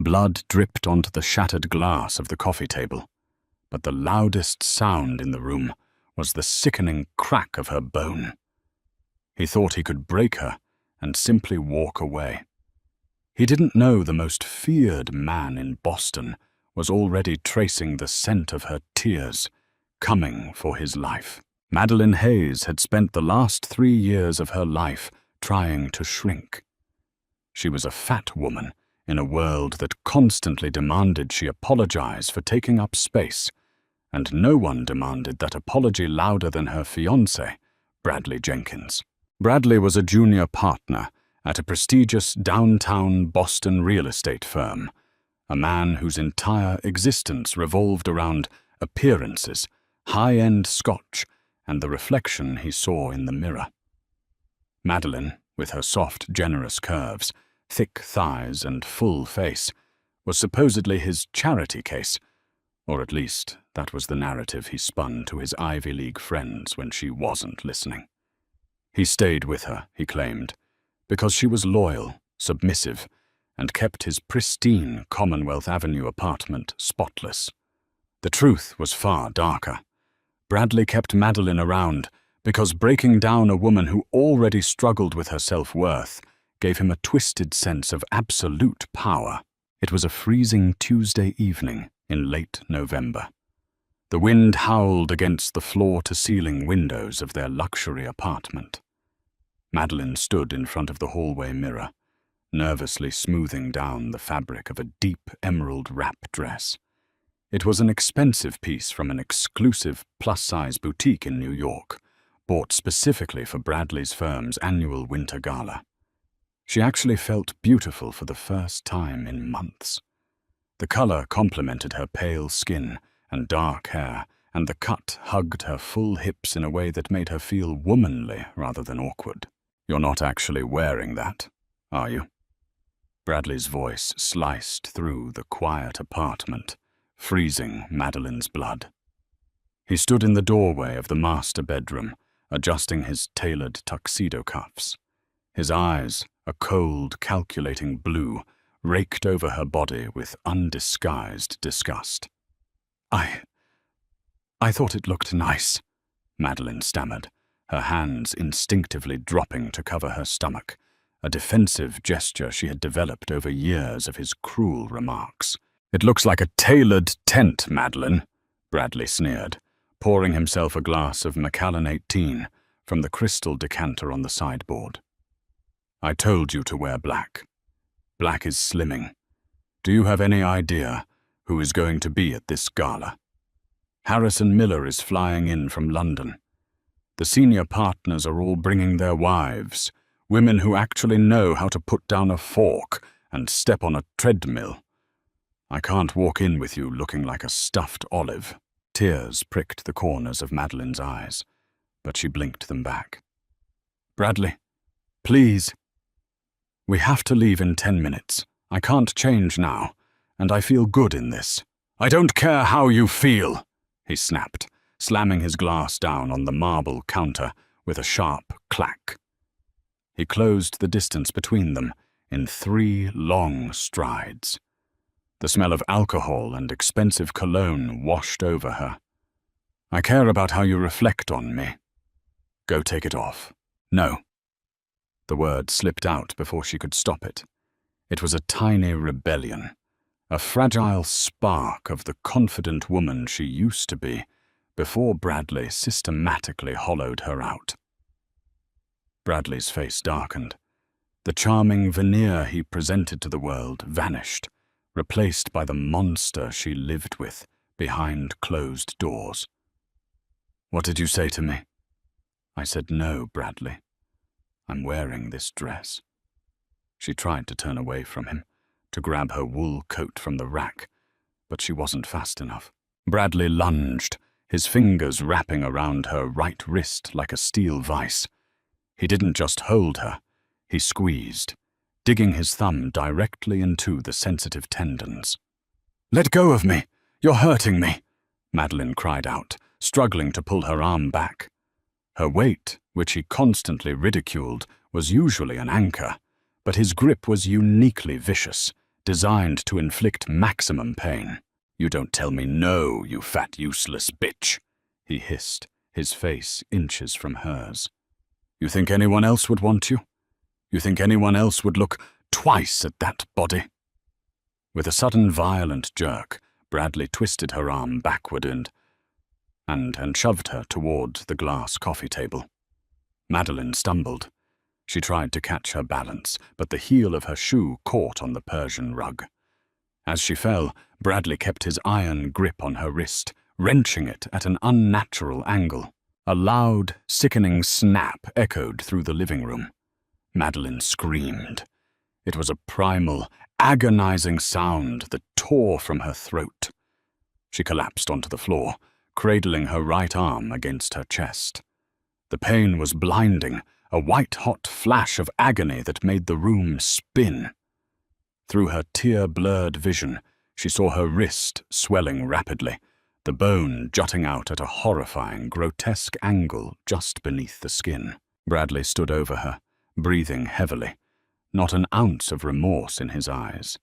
Blood dripped onto the shattered glass of the coffee table, but the loudest sound in the room was the sickening crack of her bone. He thought he could break her and simply walk away. He didn't know the most feared man in Boston was already tracing the scent of her tears, coming for his life. Madeline Hayes had spent the last 3 years of her life trying to shrink. She was a fat woman in a world that constantly demanded she apologize for taking up space, and no one demanded that apology louder than her fiancé, Bradley Jenkins. Bradley was a junior partner at a prestigious downtown Boston real estate firm, a man whose entire existence revolved around appearances, high-end scotch, and the reflection he saw in the mirror. Madeline, with her soft, generous curves, thick thighs, and full face, was supposedly his charity case, or at least that was the narrative he spun to his Ivy League friends when she wasn't listening. He stayed with her, he claimed, because she was loyal, submissive, and kept his pristine Commonwealth Avenue apartment spotless. The truth was far darker. Bradley kept Madeline around because breaking down a woman who already struggled with her self-worth gave him a twisted sense of absolute power. It was a freezing Tuesday evening in late November. The wind howled against the floor-to-ceiling windows of their luxury apartment. Madeline stood in front of the hallway mirror, nervously smoothing down the fabric of a deep emerald wrap dress. It was an expensive piece from an exclusive plus-size boutique in New York, bought specifically for Bradley's firm's annual winter gala. She actually felt beautiful for the first time in months. The color complemented her pale skin and dark hair, and the cut hugged her full hips in a way that made her feel womanly rather than awkward. "You're not actually wearing that, are you?" Bradley's voice sliced through the quiet apartment, freezing Madeline's blood. He stood in the doorway of the master bedroom, adjusting his tailored tuxedo cuffs. His eyes, a cold, calculating blue, raked over her body with undisguised disgust. I thought it looked nice," Madeline stammered, her hands instinctively dropping to cover her stomach, a defensive gesture she had developed over years of his cruel remarks. "It looks like a tailored tent, Madeline," Bradley sneered, pouring himself a glass of Macallan 18 from the crystal decanter on the sideboard. "I told you to wear black. Black is slimming. Do you have any idea who is going to be at this gala? Harrison Miller is flying in from London. The senior partners are all bringing their wives, women who actually know how to put down a fork and step on a treadmill. I can't walk in with you looking like a stuffed olive." Tears pricked the corners of Madeline's eyes, but she blinked them back. "Bradley, please. We have to leave in 10 minutes. I can't change now, and I feel good in this." "I don't care how you feel," he snapped, slamming his glass down on the marble counter with a sharp clack. He closed the distance between them in 3 long strides. The smell of alcohol and expensive cologne washed over her. "I care about how you reflect on me. Go take it off." "No." The word slipped out before she could stop it. It was a tiny rebellion, a fragile spark of the confident woman she used to be before Bradley systematically hollowed her out. Bradley's face darkened. The charming veneer he presented to the world vanished, replaced by the monster she lived with behind closed doors. "What did you say to me?" "I said no, Bradley. I'm wearing this dress." She tried to turn away from him, to grab her wool coat from the rack, but she wasn't fast enough. Bradley lunged, his fingers wrapping around her right wrist like a steel vice. He didn't just hold her, he squeezed, digging his thumb directly into the sensitive tendons. "Let go of me! You're hurting me!" Madeline cried out, struggling to pull her arm back. Her weight, which he constantly ridiculed, was usually an anchor, but his grip was uniquely vicious, designed to inflict maximum pain. "You don't tell me no, you fat, useless bitch," he hissed, his face inches from hers. "You think anyone else would want you? You think anyone else would look twice at that body?" With a sudden violent jerk, Bradley twisted her arm backward and shoved her toward the glass coffee table. Madeline stumbled. She tried to catch her balance, but the heel of her shoe caught on the Persian rug. As she fell, Bradley kept his iron grip on her wrist, wrenching it at an unnatural angle. A loud, sickening snap echoed through the living room. Madeline screamed. It was a primal, agonizing sound that tore from her throat. She collapsed onto the floor, cradling her right arm against her chest. The pain was blinding, a white-hot flash of agony that made the room spin. Through her tear-blurred vision, she saw her wrist swelling rapidly, the bone jutting out at a horrifying, grotesque angle just beneath the skin. Bradley stood over her, breathing heavily, not an ounce of remorse in his eyes.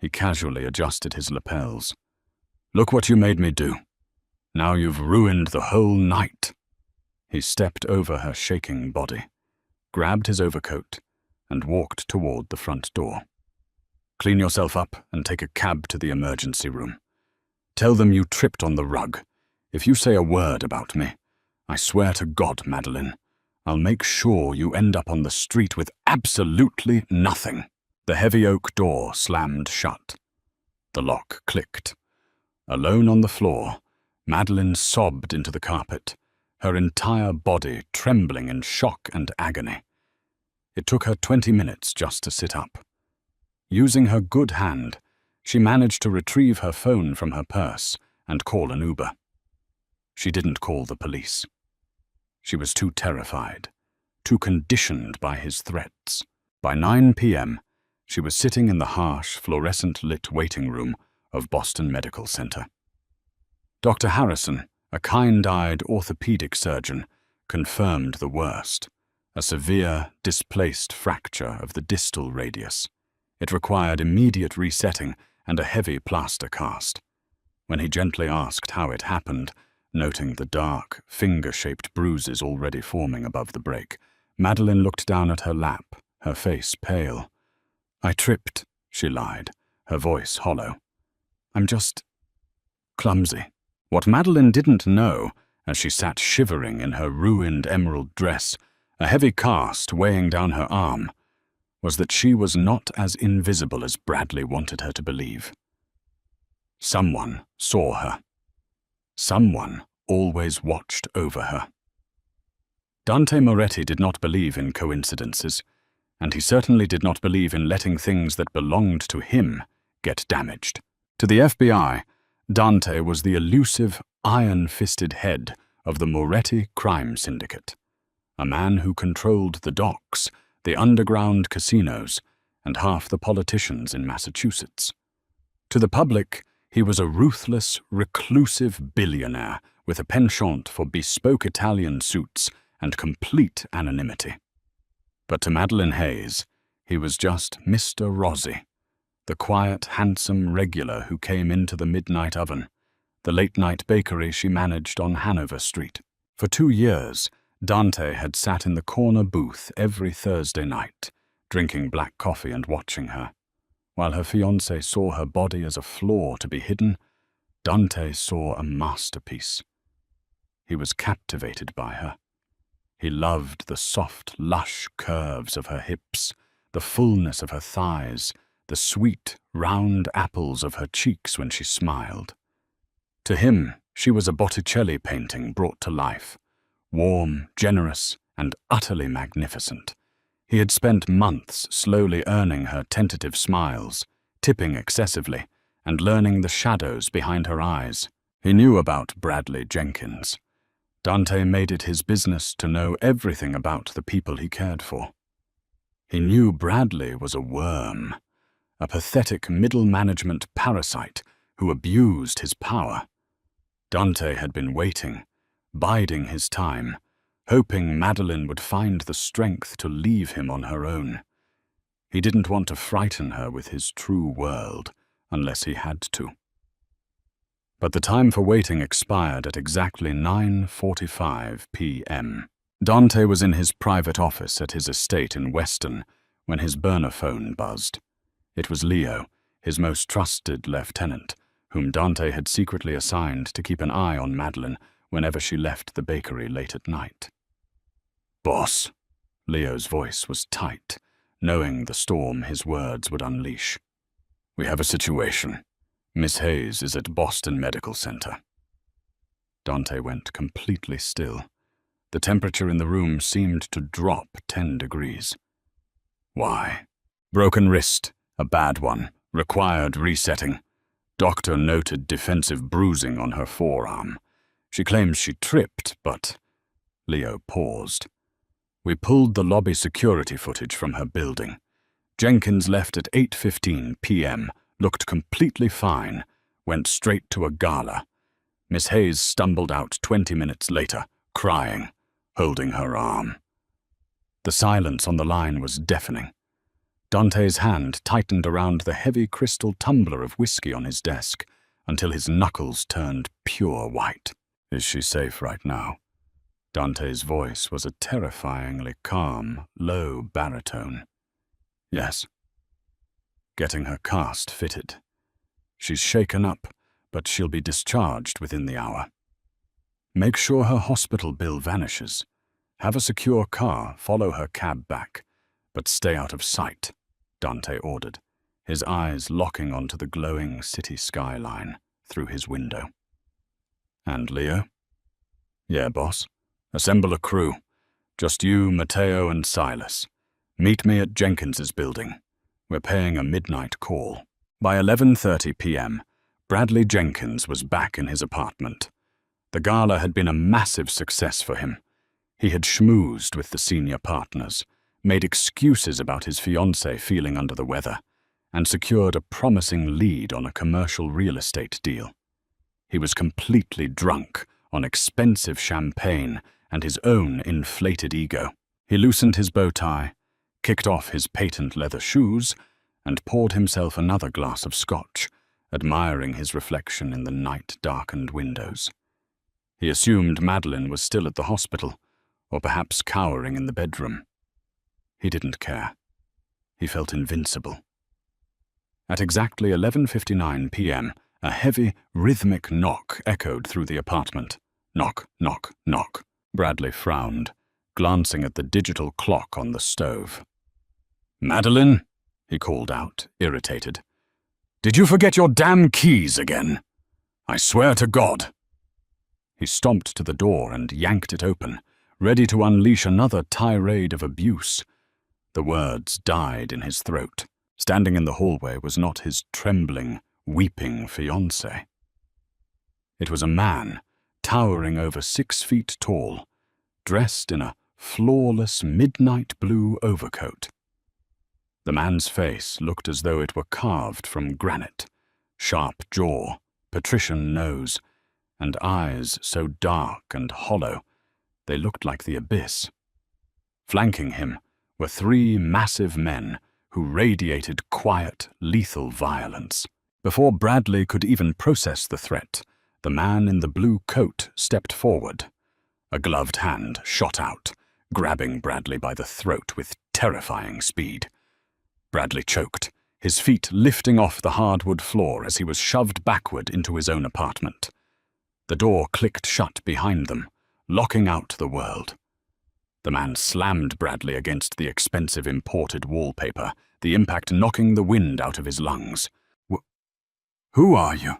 He casually adjusted his lapels. "Look what you made me do. Now you've ruined the whole night." He stepped over her shaking body, grabbed his overcoat, and walked toward the front door. "Clean yourself up and take a cab to the emergency room. Tell them you tripped on the rug. If you say a word about me, I swear to God, Madeline, I'll make sure you end up on the street with absolutely nothing." The heavy oak door slammed shut. The lock clicked. Alone on the floor, Madeline sobbed into the carpet, her entire body trembling in shock and agony. It took her 20 minutes just to sit up. Using her good hand, she managed to retrieve her phone from her purse and call an Uber. She didn't call the police. She was too terrified, too conditioned by his threats. By 9 p.m., she was sitting in the harsh, fluorescent-lit waiting room of Boston Medical Center. Dr. Harrison, a kind-eyed orthopedic surgeon, confirmed the worst, a severe, displaced fracture of the distal radius. It required immediate resetting and a heavy plaster cast. When he gently asked how it happened, noting the dark, finger-shaped bruises already forming above the break, Madeline looked down at her lap, her face pale. "I tripped," she lied, her voice hollow. "I'm just clumsy." What Madeline didn't know, as she sat shivering in her ruined emerald dress, a heavy cast weighing down her arm, was that she was not as invisible as Bradley wanted her to believe. Someone saw her. Someone always watched over her. Dante Moretti did not believe in coincidences, and he certainly did not believe in letting things that belonged to him get damaged. To the FBI, Dante was the elusive, iron-fisted head of the Moretti crime syndicate, a man who controlled the docks, the underground casinos, and half the politicians in Massachusetts. To the public, he was a ruthless, reclusive billionaire with a penchant for bespoke Italian suits and complete anonymity. But to Madeline Hayes, he was just Mr. Rossi, the quiet, handsome regular who came into the midnight oven, the late-night bakery she managed on Hanover Street. For 2 years, Dante had sat in the corner booth every Thursday night, drinking black coffee and watching her. While her fiancé saw her body as a flaw to be hidden, Dante saw a masterpiece. He was captivated by her. He loved the soft, lush curves of her hips, the fullness of her thighs, the sweet, round apples of her cheeks when she smiled. To him, she was a Botticelli painting brought to life, warm, generous, and utterly magnificent. He had spent months slowly earning her tentative smiles, tipping excessively, and learning the shadows behind her eyes. He knew about Bradley Jenkins. Dante made it his business to know everything about the people he cared for. He knew Bradley was a worm, a pathetic middle-management parasite who abused his power. Dante had been waiting, biding his time, hoping Madeline would find the strength to leave him on her own. He didn't want to frighten her with his true world unless he had to. But the time for waiting expired at exactly 9:45 p.m. Dante was in his private office at his estate in Weston when his burner phone buzzed. It was Leo, his most trusted lieutenant, whom Dante had secretly assigned to keep an eye on Madeline whenever she left the bakery late at night. "Boss." Leo's voice was tight, knowing the storm his words would unleash. "We have a situation. Miss Hayes is at Boston Medical Center." Dante went completely still. The temperature in the room seemed to drop 10 degrees. "Why?" "Broken wrist, a bad one, required resetting. Doctor noted defensive bruising on her forearm. She claims she tripped, but—" Leo paused. "We pulled the lobby security footage from her building. Jenkins left at 8:15 p.m., looked completely fine, went straight to a gala. Miss Hayes stumbled out 20 minutes later, crying, holding her arm." The silence on the line was deafening. Dante's hand tightened around the heavy crystal tumbler of whiskey on his desk until his knuckles turned pure white. "Is she safe right now?" Dante's voice was a terrifyingly calm, low baritone. "Yes." "Getting her cast fitted. She's shaken up, but she'll be discharged within the hour. Make sure her hospital bill vanishes. Have a secure car follow her cab back, but stay out of sight," Dante ordered, his eyes locking onto the glowing city skyline through his window. "And Leo?" "Yeah, boss. Assemble a crew. Just you, Matteo, and Silas. Meet me at Jenkins's building. We're paying a midnight call." By 11:30 p.m., Bradley Jenkins was back in his apartment. The gala had been a massive success for him. He had schmoozed with the senior partners, made excuses about his fiancée feeling under the weather, and secured a promising lead on a commercial real estate deal. He was completely drunk on expensive champagne and his own inflated ego. He loosened his bow tie, kicked off his patent leather shoes, and poured himself another glass of scotch, admiring his reflection in the night-darkened windows. He assumed Madeline was still at the hospital, or perhaps cowering in the bedroom. He didn't care. He felt invincible. At exactly 11:59 p.m., a heavy, rhythmic knock echoed through the apartment. Knock, knock, knock. Bradley frowned, glancing at the digital clock on the stove. "Madeline?" he called out, irritated. "Did you forget your damn keys again? I swear to God." He stomped to the door and yanked it open, ready to unleash another tirade of abuse. The words died in his throat. Standing in the hallway was not his trembling, weeping fiancé. It was a man, towering over 6 feet tall, dressed in a flawless midnight blue overcoat. The man's face looked as though it were carved from granite, sharp jaw, patrician nose, and eyes so dark and hollow they looked like the abyss. Flanking him were 3 massive men who radiated quiet, lethal violence. Before Bradley could even process the threat, the man in the blue coat stepped forward. A gloved hand shot out, grabbing Bradley by the throat with terrifying speed. Bradley choked, his feet lifting off the hardwood floor as he was shoved backward into his own apartment. The door clicked shut behind them, locking out the world. The man slammed Bradley against the expensive imported wallpaper, the impact knocking the wind out of his lungs. "Who are you?"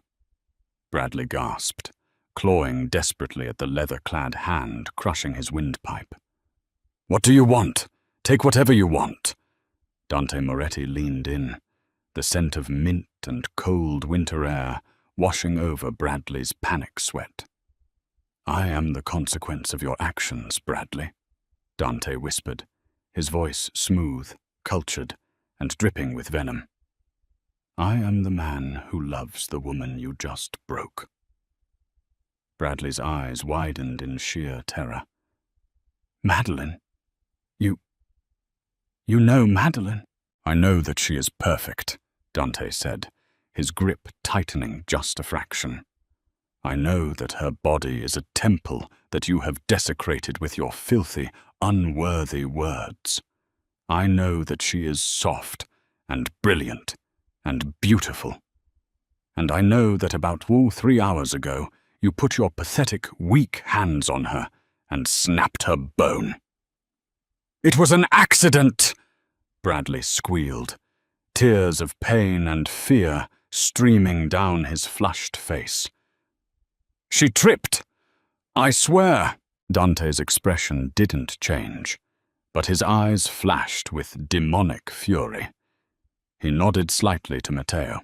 Bradley gasped, clawing desperately at the leather-clad hand crushing his windpipe. "What do you want? Take whatever you want." Dante Moretti leaned in, the scent of mint and cold winter air washing over Bradley's panic sweat. "I am the consequence of your actions, Bradley," Dante whispered, his voice smooth, cultured, and dripping with venom. "I am the man who loves the woman you just broke." Bradley's eyes widened in sheer terror. "Madeline? You know Madeline?" I know that she is perfect, Dante said, his grip tightening just a fraction. I know that her body is a temple that you have desecrated with your filthy, unworthy words. I know that she is soft and brilliant and beautiful. And I know that about 3 hours ago, you put your pathetic, weak hands on her and snapped her bone. It was an accident, Bradley squealed, tears of pain and fear streaming down his flushed face. She tripped. I swear. Dante's expression didn't change, but his eyes flashed with demonic fury. He nodded slightly to Matteo.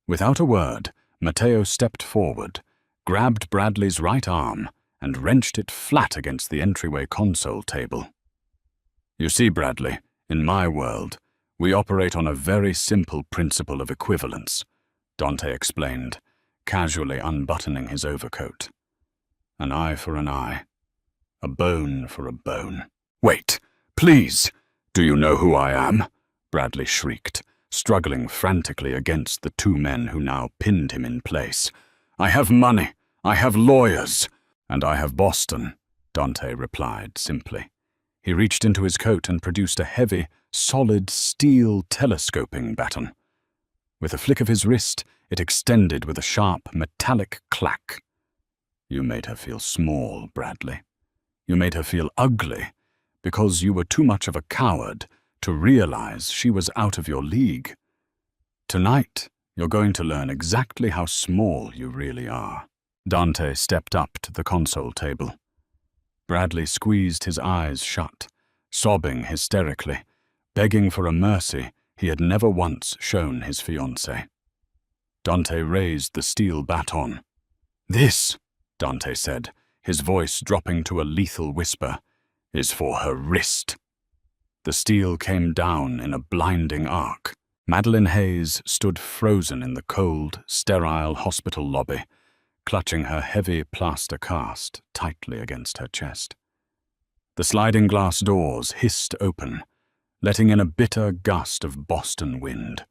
Without a word, Matteo stepped forward, grabbed Bradley's right arm, and wrenched it flat against the entryway console table. You see, Bradley, in my world, we operate on a very simple principle of equivalence, Dante explained, casually unbuttoning his overcoat. An eye for an eye. A bone for a bone. Wait, please! Do you know who I am? Bradley shrieked, struggling frantically against the two men who now pinned him in place. I have money, I have lawyers, and I have Boston, Dante replied simply. He reached into his coat and produced a heavy, solid steel telescoping baton. With a flick of his wrist, it extended with a sharp, metallic clack. You made her feel small, Bradley. You made her feel ugly, because you were too much of a coward to realize she was out of your league. Tonight, you're going to learn exactly how small you really are. Dante stepped up to the console table. Bradley squeezed his eyes shut, sobbing hysterically, begging for a mercy he had never once shown his fiancée. Dante raised the steel baton. This, Dante said, his voice dropping to a lethal whisper, is for her wrist. The steel came down in a blinding arc. Madeline Hayes stood frozen in the cold, sterile hospital lobby, clutching her heavy plaster cast tightly against her chest. The sliding glass doors hissed open, letting in a bitter gust of Boston wind,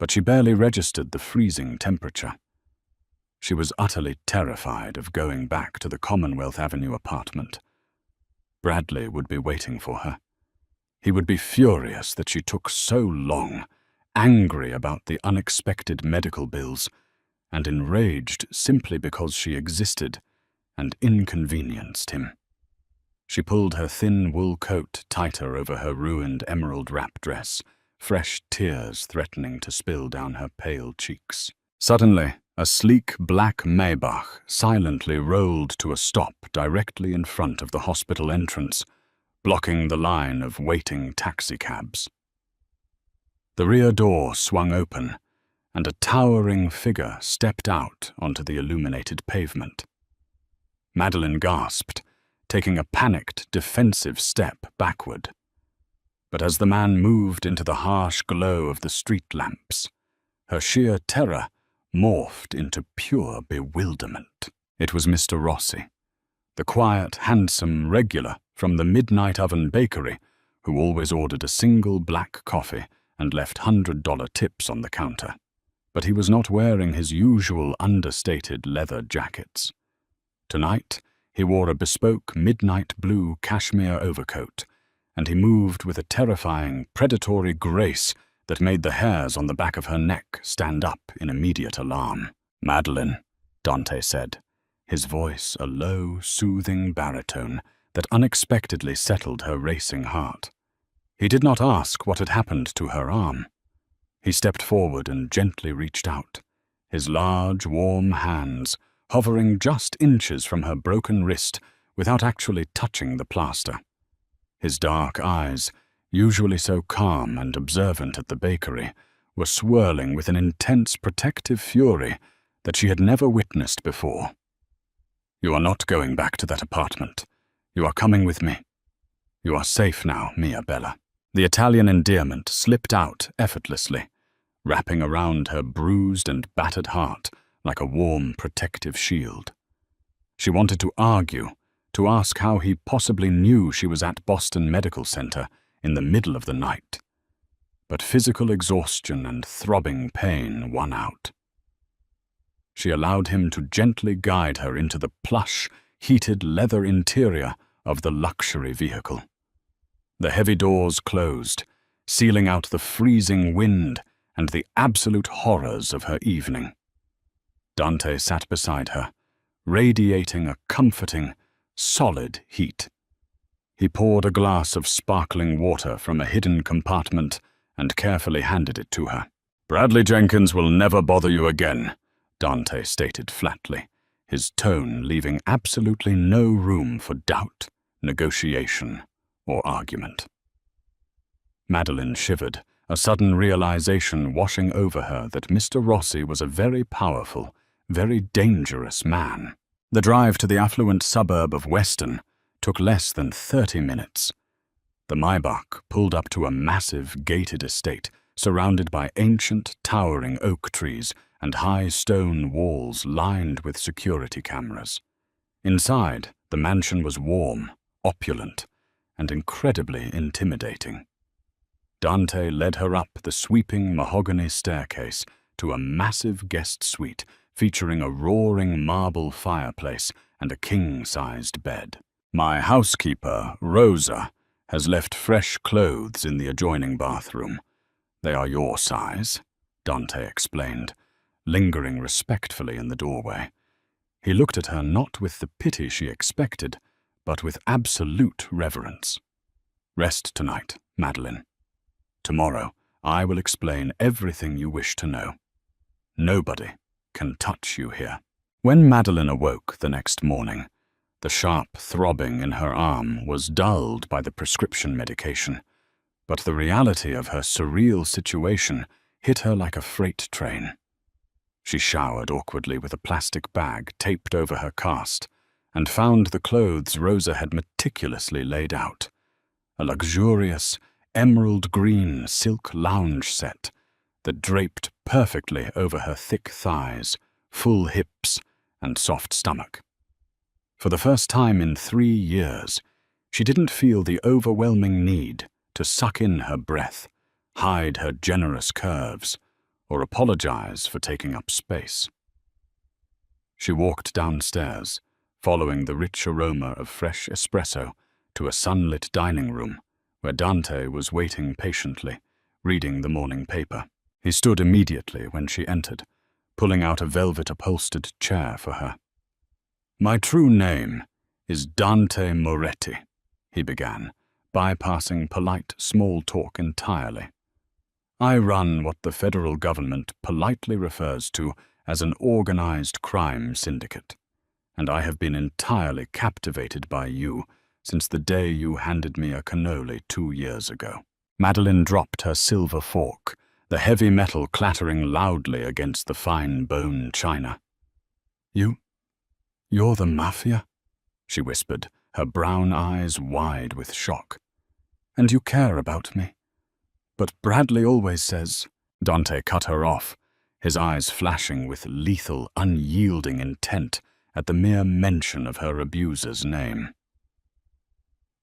but she barely registered the freezing temperature. She was utterly terrified of going back to the Commonwealth Avenue apartment. Bradley would be waiting for her. He would be furious that she took so long, angry about the unexpected medical bills, and enraged simply because she existed and inconvenienced him. She pulled her thin wool coat tighter over her ruined emerald wrap dress, fresh tears threatening to spill down her pale cheeks. Suddenly, a sleek black Maybach silently rolled to a stop directly in front of the hospital entrance, blocking the line of waiting taxicabs. The rear door swung open, and a towering figure stepped out onto the illuminated pavement. Madeline gasped, taking a panicked, defensive step backward. But as the man moved into the harsh glow of the street lamps, her sheer terror morphed into pure bewilderment. It was Mr. Rossi, the quiet, handsome regular from the Midnight Oven Bakery, who always ordered a single black coffee and left $100 tips on the counter. But he was not wearing his usual understated leather jackets. Tonight, he wore a bespoke midnight blue cashmere overcoat, and he moved with a terrifying, predatory grace that made the hairs on the back of her neck stand up in immediate alarm. Madeline, Dante said, his voice a low, soothing baritone that unexpectedly settled her racing heart. He did not ask what had happened to her arm. He stepped forward and gently reached out, his large, warm hands hovering just inches from her broken wrist without actually touching the plaster. His dark eyes, usually so calm and observant at the bakery, were swirling with an intense protective fury that she had never witnessed before. You are not going back to that apartment. You are coming with me. You are safe now, Mia Bella. The Italian endearment slipped out effortlessly, wrapping around her bruised and battered heart like a warm, protective shield. She wanted to argue, to ask how he possibly knew she was at Boston Medical Center in the middle of the night. but physical exhaustion and throbbing pain won out. She allowed him to gently guide her into the plush, heated leather interior of the luxury vehicle. The heavy doors closed, sealing out the freezing wind and the absolute horrors of her evening. Dante sat beside her, radiating a comforting, solid heat. He poured a glass of sparkling water from a hidden compartment and carefully handed it to her. "Bradley Jenkins will never bother you again," Dante stated flatly, his tone leaving absolutely no room for doubt, negotiation, or argument. Madeline shivered, a sudden realization washing over her that Mr. Rossi was a very powerful, very dangerous man. The drive to the affluent suburb of Weston took less than 30 minutes. The Maybach pulled up to a massive gated estate surrounded by ancient, towering oak trees and high stone walls lined with security cameras. Inside, the mansion was warm, opulent, and incredibly intimidating. Dante led her up the sweeping mahogany staircase to a massive guest suite featuring a roaring marble fireplace and a king-sized bed. "My housekeeper, Rosa, has left fresh clothes in the adjoining bathroom. They are your size," Dante explained, lingering respectfully in the doorway. He looked at her not with the pity she expected, but with absolute reverence. "Rest tonight, Madeline. Tomorrow, I will explain everything you wish to know. Nobody can touch you here." When Madeline awoke the next morning, the sharp throbbing in her arm was dulled by the prescription medication, but the reality of her surreal situation hit her like a freight train. She showered awkwardly with a plastic bag taped over her cast and found the clothes Rosa had meticulously laid out. A luxurious, emerald green silk lounge set that draped perfectly over her thick thighs, full hips, and soft stomach. For the first time in 3 years, she didn't feel the overwhelming need to suck in her breath, hide her generous curves, or apologize for taking up space. She walked downstairs, following the rich aroma of fresh espresso to a sunlit dining room where Dante was waiting patiently, reading the morning paper. He stood immediately when she entered, pulling out a velvet-upholstered chair for her. "My true name is Dante Moretti," he began, bypassing polite small talk entirely. "I run what the federal government politely refers to as an organized crime syndicate, and I have been entirely captivated by you since the day you handed me a cannoli 2 years ago." Madeline dropped her silver fork, the heavy metal clattering loudly against the fine bone china. You're the Mafia?" she whispered, her brown eyes wide with shock. "And you care about me? But Bradley always says—" Dante cut her off, his eyes flashing with lethal, unyielding intent at the mere mention of her abuser's name.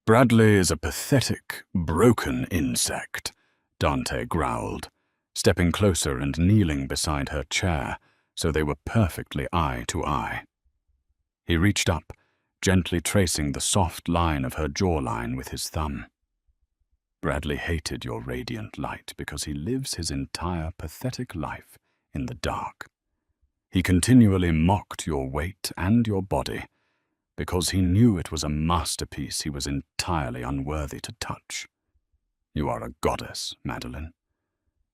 "Bradley is a pathetic, broken insect," Dante growled, stepping closer and kneeling beside her chair so they were perfectly eye to eye. He reached up, gently tracing the soft line of her jawline with his thumb. "Bradley hated your radiant light because he lives his entire pathetic life in the dark. He continually mocked your weight and your body because he knew it was a masterpiece he was entirely unworthy to touch. You are a goddess, Madeline.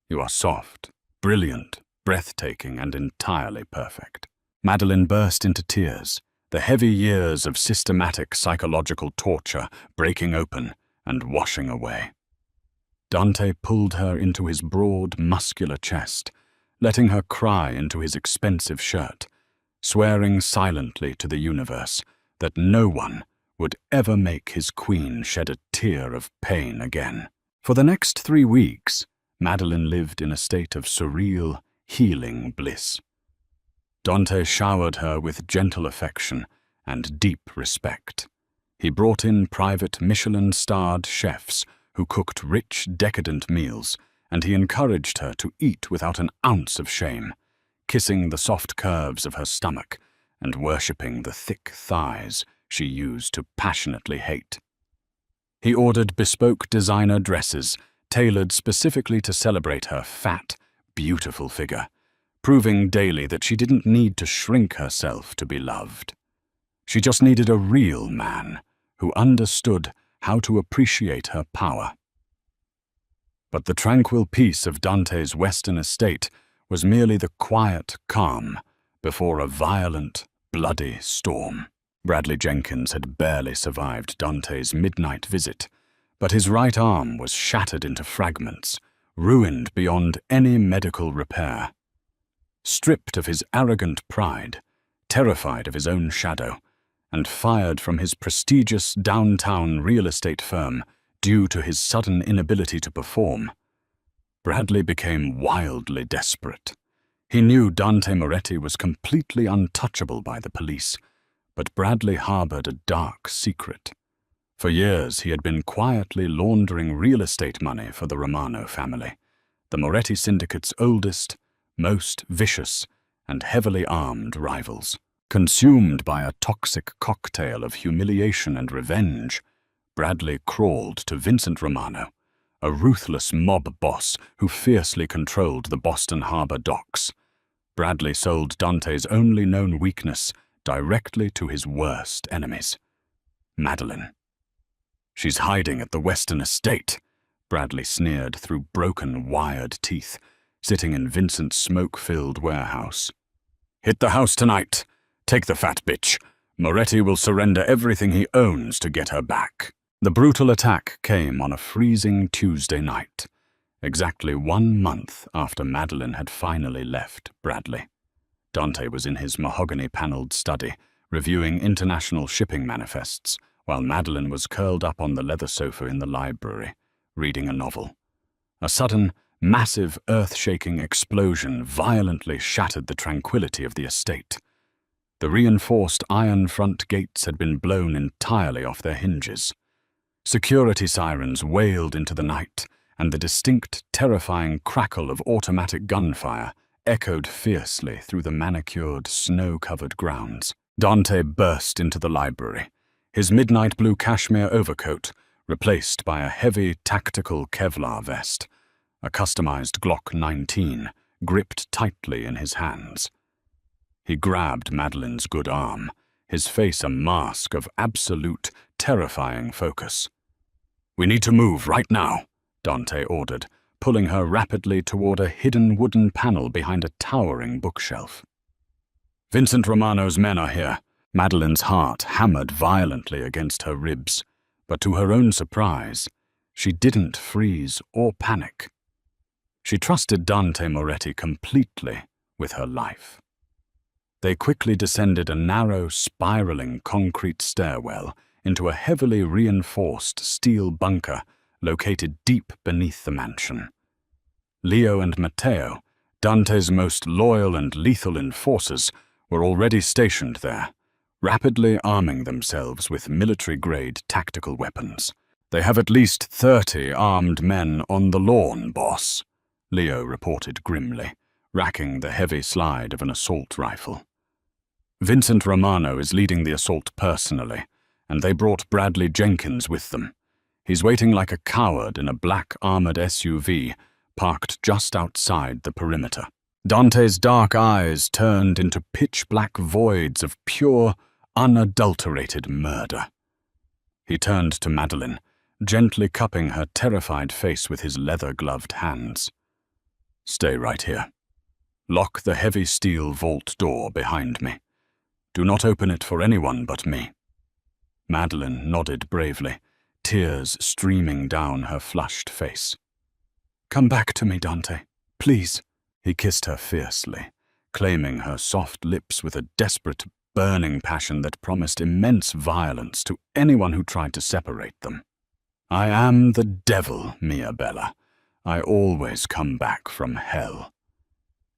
You are soft, brilliant, breathtaking, and entirely perfect." Madeline burst into tears, the heavy years of systematic psychological torture breaking open and washing away. Dante pulled her into his broad, muscular chest, letting her cry into his expensive shirt, swearing silently to the universe that no one would ever make his queen shed a tear of pain again. For the next 3 weeks, Madeline lived in a state of surreal, healing bliss. Dante showered her with gentle affection and deep respect. He brought in private Michelin-starred chefs who cooked rich, decadent meals and he encouraged her to eat without an ounce of shame, kissing the soft curves of her stomach and worshipping the thick thighs she used to passionately hate. He ordered bespoke designer dresses tailored specifically to celebrate her fat, beautiful figure, proving daily that she didn't need to shrink herself to be loved. She just needed a real man who understood how to appreciate her power. But the tranquil peace of Dante's western estate was merely the quiet calm before a violent, bloody storm. Bradley Jenkins had barely survived Dante's midnight visit, but his right arm was shattered into fragments, ruined beyond any medical repair. Stripped of his arrogant pride, terrified of his own shadow, and fired from his prestigious downtown real estate firm due to his sudden inability to perform, Bradley became wildly desperate. He knew Dante Moretti was completely untouchable by the police, but Bradley harbored a dark secret. For years, he had been quietly laundering real estate money for the Romano family, the Moretti syndicate's oldest, most vicious, and heavily armed rivals. Consumed by a toxic cocktail of humiliation and revenge, Bradley crawled to Vincent Romano, a ruthless mob boss who fiercely controlled the Boston Harbor docks. Bradley sold Dante's only known weakness directly to his worst enemies, Madeline. "She's hiding at the Western Estate," Bradley sneered through broken, wired teeth, sitting in Vincent's smoke-filled warehouse. "Hit the house tonight. Take the fat bitch. Moretti will surrender everything he owns to get her back." The brutal attack came on a freezing Tuesday night, exactly 1 month after Madeline had finally left Bradley. Dante was in his mahogany-paneled study, reviewing international shipping manifests, while Madeline was curled up on the leather sofa in the library, reading a novel. A sudden, massive, earth-shaking explosion violently shattered the tranquility of the estate. The reinforced iron front gates had been blown entirely off their hinges. Security sirens wailed into the night, and the distinct, terrifying crackle of automatic gunfire echoed fiercely through the manicured, snow-covered grounds. Dante burst into the library, his midnight blue cashmere overcoat replaced by a heavy, tactical Kevlar vest, a customized Glock 19 gripped tightly in his hands. He grabbed Madeline's good arm, his face a mask of absolute, terrifying focus. "We need to move right now," Dante ordered, pulling her rapidly toward a hidden wooden panel behind a towering bookshelf. "Vincent Romano's men are here." Madeline's heart hammered violently against her ribs, but to her own surprise, she didn't freeze or panic. She trusted Dante Moretti completely with her life. They quickly descended a narrow, spiraling concrete stairwell into a heavily reinforced steel bunker located deep beneath the mansion. Leo and Matteo, Dante's most loyal and lethal enforcers, were already stationed there, rapidly arming themselves with military-grade tactical weapons. "They have at least 30 armed men on the lawn, boss," Leo reported grimly, racking the heavy slide of an assault rifle. "Vincent Romano is leading the assault personally, and they brought Bradley Jenkins with them. He's waiting like a coward in a black armored SUV parked just outside the perimeter." Dante's dark eyes turned into pitch-black voids of pure, unadulterated murder. He turned to Madeline, gently cupping her terrified face with his leather-gloved hands. "Stay right here. Lock the heavy steel vault door behind me. Do not open it for anyone but me." Madeline nodded bravely, tears streaming down her flushed face. "Come back to me, Dante. Please." He kissed her fiercely, claiming her soft lips with a desperate, burning passion that promised immense violence to anyone who tried to separate them. "I am the devil, Mia Bella. I always come back from hell."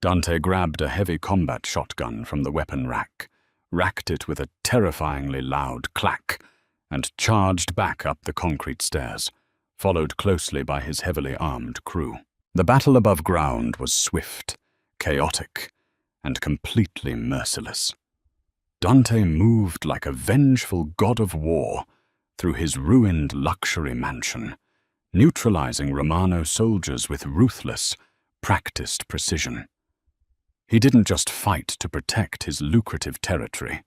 Dante grabbed a heavy combat shotgun from the weapon rack, racked it with a terrifyingly loud clack, and charged back up the concrete stairs, followed closely by his heavily armed crew. The battle above ground was swift, chaotic, and completely merciless. Dante moved like a vengeful god of war through his ruined luxury mansion, neutralizing Romano soldiers with ruthless, practiced precision. He didn't just fight to protect his lucrative territory.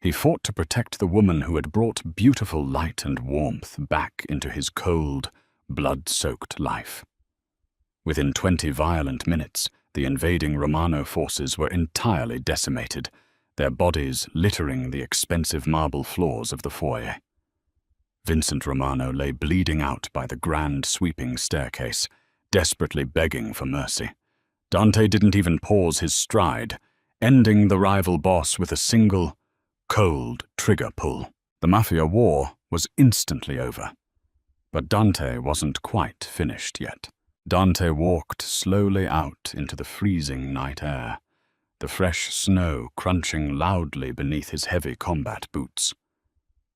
He fought to protect the woman who had brought beautiful light and warmth back into his cold, blood-soaked life. Within 20 violent minutes, the invading Romano forces were entirely decimated, their bodies littering the expensive marble floors of the foyer. Vincent Romano lay bleeding out by the grand sweeping staircase, desperately begging for mercy. Dante didn't even pause his stride, ending the rival boss with a single, cold trigger pull. The Mafia war was instantly over. But Dante wasn't quite finished yet. Dante walked slowly out into the freezing night air, the fresh snow crunching loudly beneath his heavy combat boots.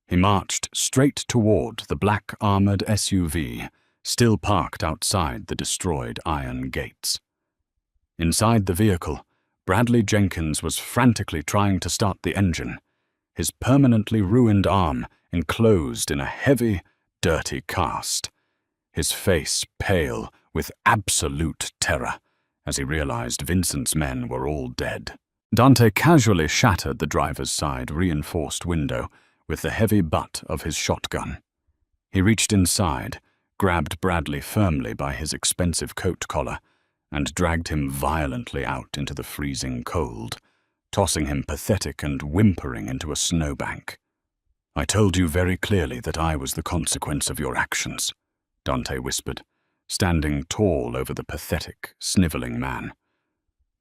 He marched straight toward the black-armored SUV, still parked outside the destroyed iron gates. Inside the vehicle, Bradley Jenkins was frantically trying to start the engine, his permanently ruined arm enclosed in a heavy, dirty cast, his face pale with absolute terror as he realized Vincent's men were all dead. Dante casually shattered the driver's side reinforced window with the heavy butt of his shotgun. He reached inside, grabbed Bradley firmly by his expensive coat collar, and dragged him violently out into the freezing cold, tossing him pathetic and whimpering into a snowbank. "I told you very clearly that I was the consequence of your actions," Dante whispered, standing tall over the pathetic, sniveling man.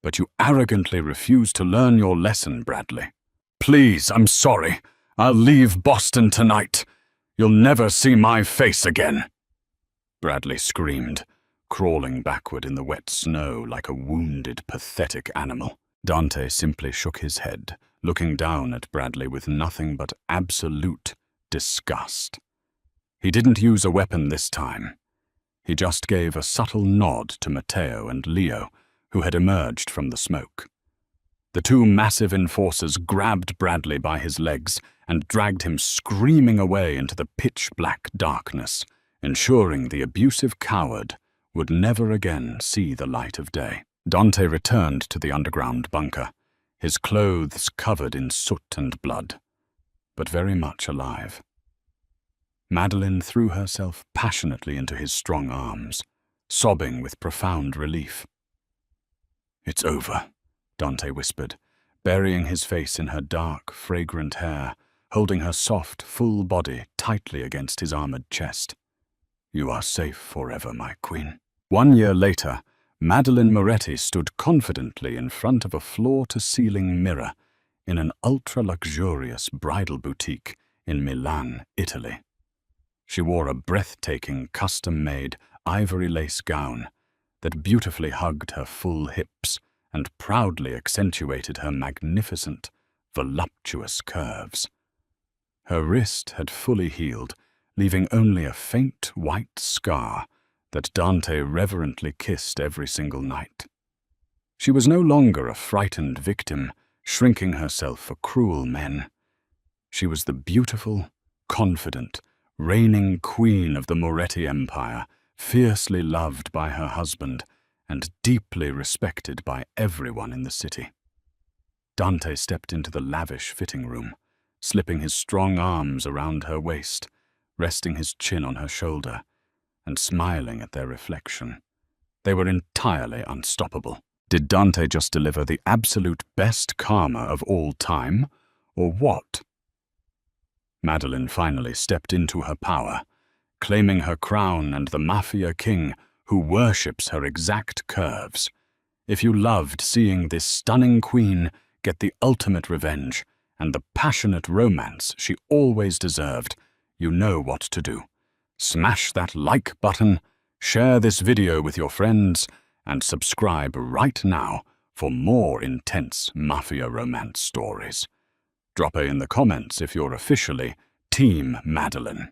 "But you arrogantly refuse to learn your lesson, Bradley. Please, I'm sorry. I'll leave Boston tonight. You'll never see my face again." Bradley screamed, crawling backward in the wet snow like a wounded, pathetic animal. Dante simply shook his head, looking down at Bradley with nothing but absolute disgust. He didn't use a weapon this time. He just gave a subtle nod to Matteo and Leo, who had emerged from the smoke. The two massive enforcers grabbed Bradley by his legs and dragged him screaming away into the pitch-black darkness, ensuring the abusive coward would never again see the light of day. Dante returned to the underground bunker, his clothes covered in soot and blood, but very much alive. Madeline threw herself passionately into his strong arms, sobbing with profound relief. "It's over," Dante whispered, burying his face in her dark, fragrant hair, holding her soft, full body tightly against his armored chest. "You are safe forever, my queen." 1 year later, Madeline Moretti stood confidently in front of a floor-to-ceiling mirror in an ultra-luxurious bridal boutique in Milan, Italy. She wore a breathtaking, custom-made ivory lace gown that beautifully hugged her full hips and proudly accentuated her magnificent, voluptuous curves. Her wrist had fully healed, leaving only a faint white scar that Dante reverently kissed every single night. She was no longer a frightened victim, shrinking herself for cruel men. She was the beautiful, confident, reigning queen of the Moretti Empire, fiercely loved by her husband and deeply respected by everyone in the city. Dante stepped into the lavish fitting room, slipping his strong arms around her waist, resting his chin on her shoulder, and smiling at their reflection. They were entirely unstoppable. Did Dante just deliver the absolute best karma of all time, or what? Madeline finally stepped into her power, claiming her crown and the Mafia king who worships her exact curves. If you loved seeing this stunning queen get the ultimate revenge and the passionate romance she always deserved, you know what to do. Smash that like button, share this video with your friends, and subscribe right now for more intense Mafia romance stories. Drop a in the comments if you're officially Team Madeline.